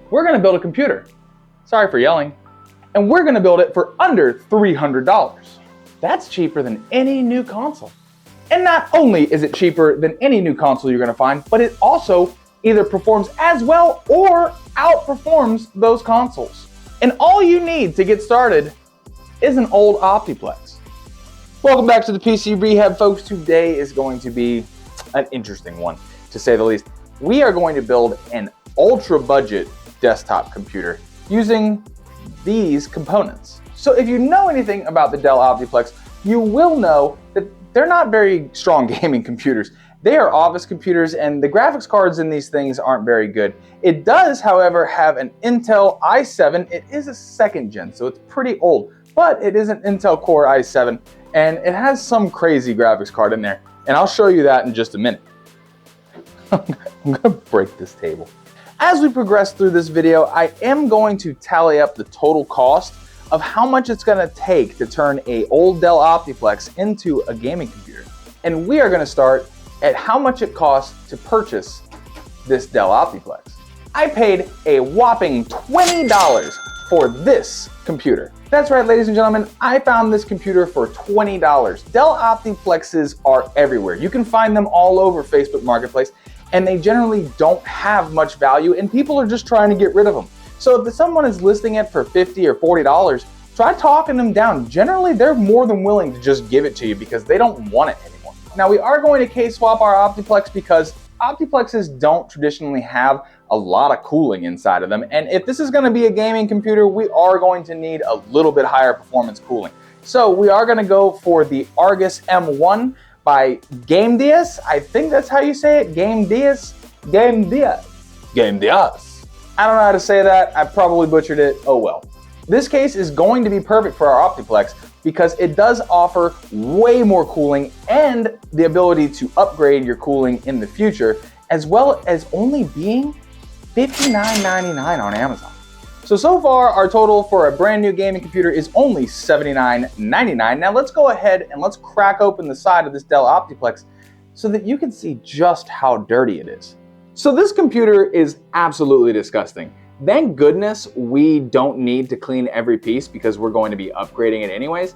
We're gonna build a computer. Sorry for yelling. And we're gonna build it for under $300. That's cheaper than any new console. And not only is it cheaper than any new console you're gonna find, but it also either performs as well or outperforms those consoles. And all you need to get started is an old Optiplex. Welcome back to the PC Rehab, folks. Today is going to be an interesting one, to say the least. We are going to build an ultra budget desktop computer using these components. So if you know anything about the Dell Optiplex, you will know that they're not very strong gaming computers. They are office computers, and the graphics cards in these things aren't very good. It does, however, have an Intel i7. It is a second gen, so it's pretty old, but it is an Intel Core i7, and it has some crazy graphics card in there, and I'll show you that in just a minute. I'm gonna break this table. As we progress through this video, I am going to tally up the total cost of how much it's gonna take to turn an old Dell Optiplex into a gaming computer. And we are gonna start at how much it costs to purchase this Dell Optiplex. I paid a whopping $20 for this computer. That's right, ladies and gentlemen, I found this computer for $20. Dell Optiplexes are everywhere. You can find them all over Facebook Marketplace, and they generally don't have much value, and people are just trying to get rid of them. So if someone is listing it for $50 or $40, try talking them down. Generally, they're more than willing to just give it to you because they don't want it anymore. Now, we are going to case swap our Optiplex because Optiplexes don't traditionally have a lot of cooling inside of them. And if this is going to be a gaming computer, we are going to need a little bit higher performance cooling. So we are going to go for the Argus M1 by Game Diaz. I think that's how you say it. Game Diaz. Game Diaz. Game Diaz. I don't know how to say that. I probably butchered it. Oh well. This case is going to be perfect for our Optiplex because it does offer way more cooling and the ability to upgrade your cooling in the future, as well as only being $59.99 on Amazon. So far, our total for a brand new gaming computer is only $79.99. Now let's go ahead and let's crack open the side of this Dell Optiplex so that you can see just how dirty it is. So this computer is absolutely disgusting. Thank goodness we don't need to clean every piece because we're going to be upgrading it anyways.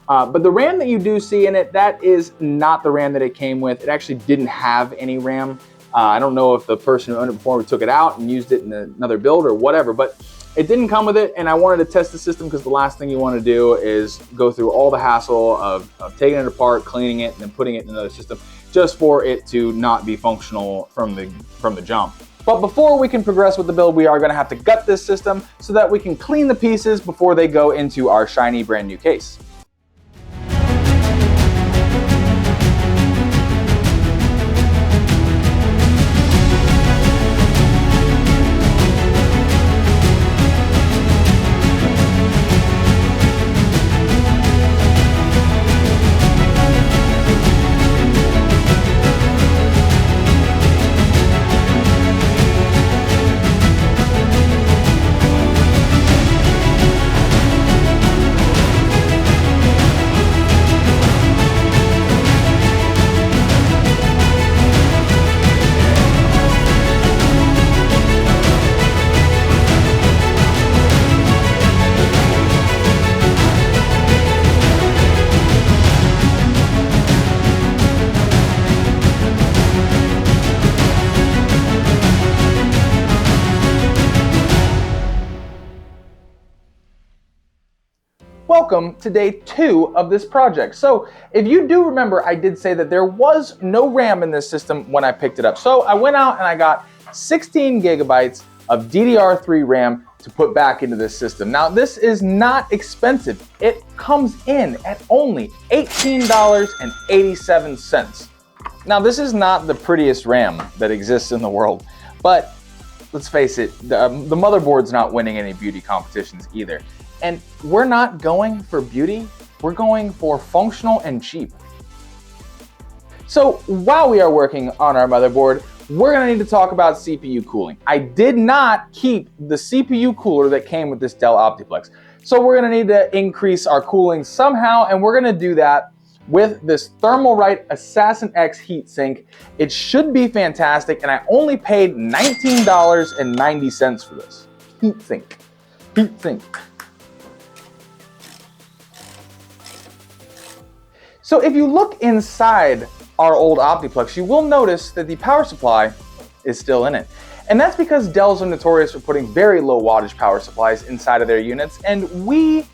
But the RAM that you do see in it, that is not the RAM that it came with. It actually didn't have any RAM. I don't know if the person who owned it before took it out and used it in another build or whatever, but it didn't come with it, and I wanted to test the system because the last thing you want to do is go through all the hassle of taking it apart, cleaning it, and then putting it in another system just for it to not be functional from the jump. But before we can progress with the build, we are going to have to gut this system so that we can clean the pieces before they go into our shiny brand new case. Welcome to day 2 of this project. So if you do remember, I did say that there was no RAM in this system when I picked it up. So I went out and I got 16 gigabytes of DDR3 RAM to put back into this system. Now this is not expensive. It comes in at only $18.87. Now this is not the prettiest RAM that exists in the world, but let's face it, the motherboard's not winning any beauty competitions either. And we're not going for beauty, we're going for functional and cheap. So while we are working on our motherboard, we're gonna need to talk about CPU cooling. I did not keep the CPU cooler that came with this Dell Optiplex. So we're gonna need to increase our cooling somehow, and we're gonna do that with this Thermalright Assassin X heatsink. It should be fantastic, and I only paid $19.90 for this. heatsink. Heatsink. So if you look inside our old Optiplex, you will notice that the power supply is still in it. And that's because Dells are notorious for putting very low wattage power supplies inside of their units, and we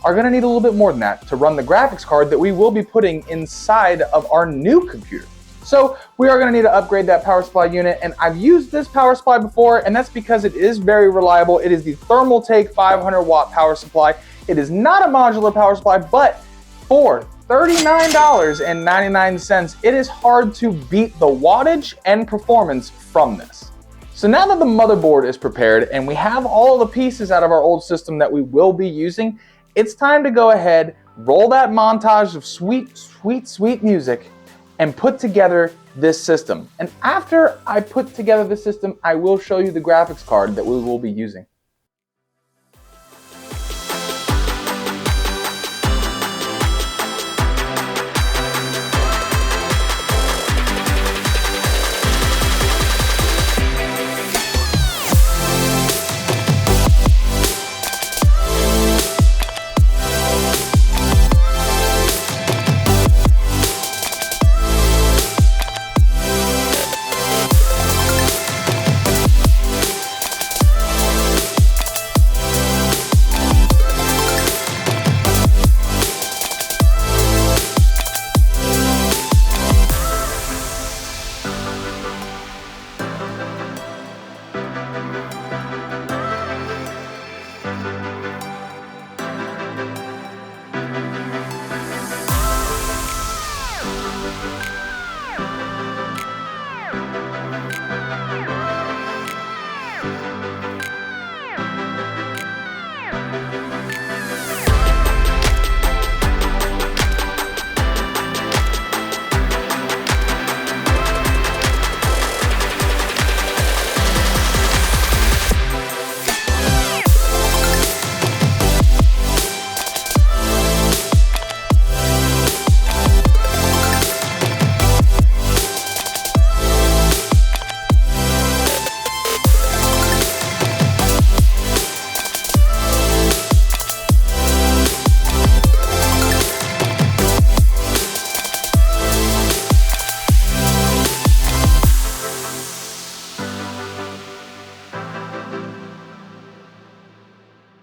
are gonna need a little bit more than that to run the graphics card that we will be putting inside of our new computer. So we are gonna need to upgrade that power supply unit, and I've used this power supply before, and that's because it is very reliable. It is the Thermaltake 500 watt power supply. It is not a modular power supply, but for $39.99, it is hard to beat the wattage and performance from this. So now that the motherboard is prepared and we have all the pieces out of our old system that we will be using, it's time to go ahead, roll that montage of sweet, sweet, sweet music and put together this system. And after I put together the system, I will show you the graphics card that we will be using.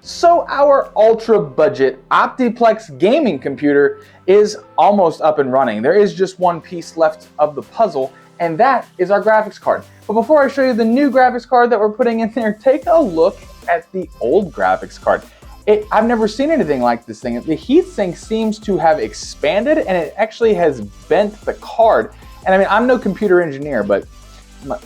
So our ultra budget Optiplex gaming computer is almost up and running. There is just one piece left of the puzzle, and that is our graphics card. But before I show you the new graphics card that we're putting in there, take a look at the old graphics card. I've never seen anything like this thing. The heatsink seems to have expanded, and it actually has bent the card. And I mean, I'm no computer engineer, but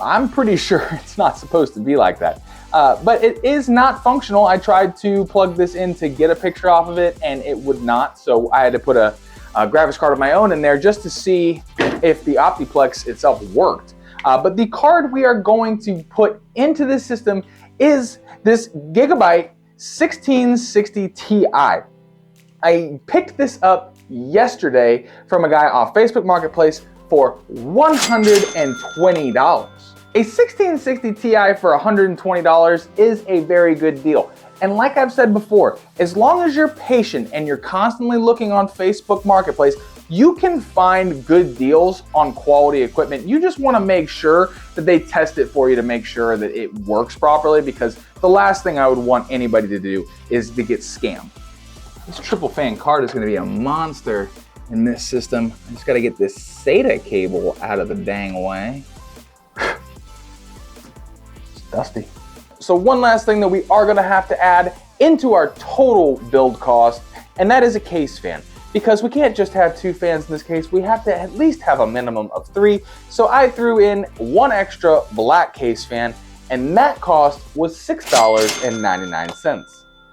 I'm pretty sure it's not supposed to be like that. But it is not functional. I tried to plug this in to get a picture off of it, and it would not. So I had to put a graphics card of my own in there just to see if the Optiplex itself worked. But the card we are going to put into this system is this Gigabyte 1660 Ti. I picked this up yesterday from a guy off Facebook Marketplace for $120. A 1660 Ti for $120 is a very good deal. And like I've said before, as long as you're patient and you're constantly looking on Facebook Marketplace, you can find good deals on quality equipment. You just want to make sure that they test it for you to make sure that it works properly, because the last thing I would want anybody to do is to get scammed. This triple fan card is going to be a monster in this system. I just got to get this SATA cable out of the dang way. It's dusty. So one last thing that we are going to have to add into our total build cost, and that is a case fan. Because we can't just have two fans in this case, we have to at least have a minimum of 3. So I threw in one extra black case fan, and that cost was $6.99.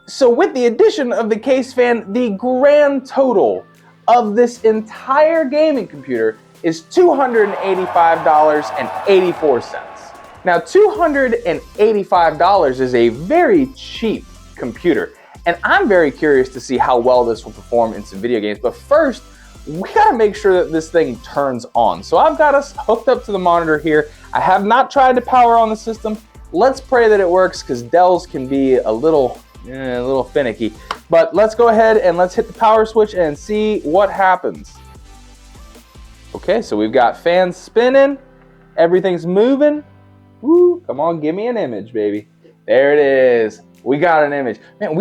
So with the addition of the case fan, the grand total of this entire gaming computer is $285.84. Now, $285 is a very cheap computer, and I'm very curious to see how well this will perform in some video games. But first, we gotta make sure that this thing turns on. So I've got us hooked up to the monitor here. I have not tried to power on the system. Let's pray that it works, because Dells can be a little finicky. But let's go ahead and let's hit the power switch and see what happens. Okay, so we've got fans spinning, everything's moving. Woo, come on, give me an image, baby. There it is. We got an image. Man,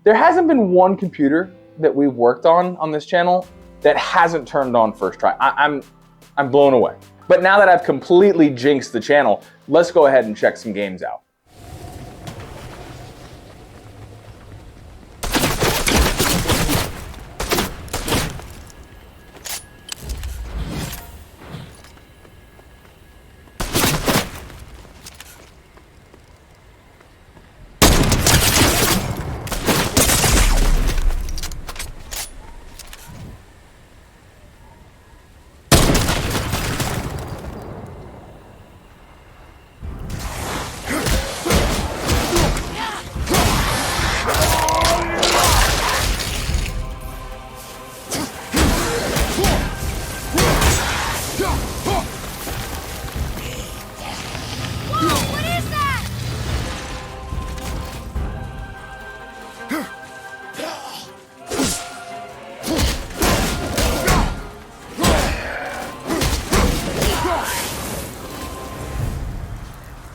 there hasn't been one computer that we've worked on this channel that hasn't turned on first try. I'm blown away. But now that I've completely jinxed the channel, let's go ahead and check some games out.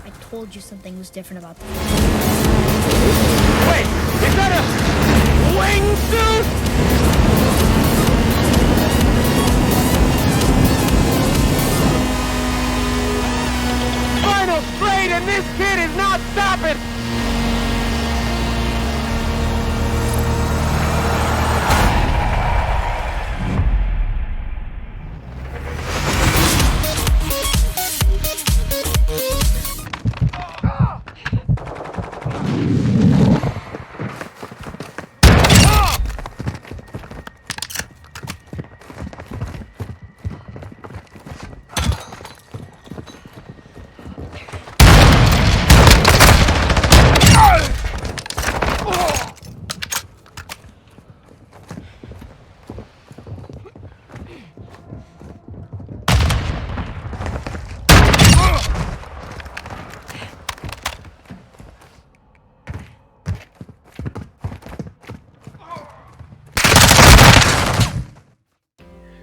I told you something was different about that. Wait, is that a wingsuit? Final straight, and this kid is not stopping!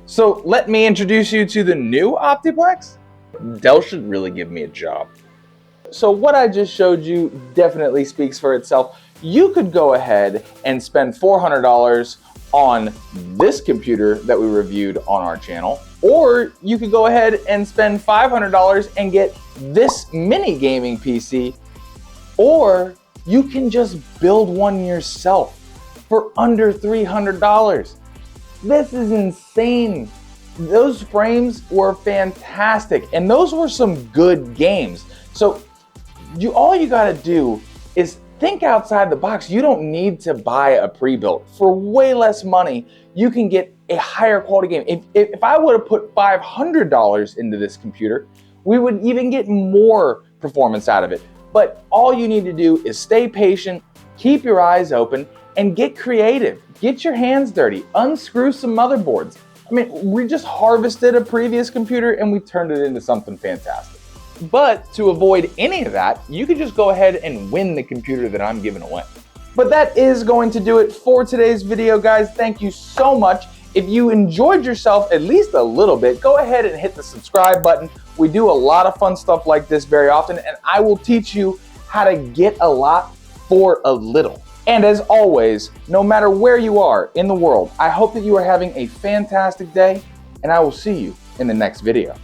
So let me introduce you to the new Optiplex. Dell should really give me a job. So what I just showed you definitely speaks for itself. You could go ahead and spend $400 on this computer that we reviewed on our channel, or you could go ahead and spend $500 and get this mini gaming PC, or you can just build one yourself for under $300. This is insane. Those frames were fantastic, and those were some good games. So all you gotta do is think outside the box. You don't need to buy a pre-built. For way less money, you can get a higher quality game. If I would have put $500 into this computer, we would even get more performance out of it. But all you need to do is stay patient, keep your eyes open, and get creative. Get your hands dirty, unscrew some motherboards. I mean, we just harvested a previous computer and we turned it into something fantastic. But to avoid any of that, you could just go ahead and win the computer that I'm giving away. But that is going to do it for today's video, guys. Thank you so much. If you enjoyed yourself at least a little bit, go ahead and hit the subscribe button. We do a lot of fun stuff like this very often, and I will teach you how to get a lot for a little. And as always, no matter where you are in the world, I hope that you are having a fantastic day, and I will see you in the next video.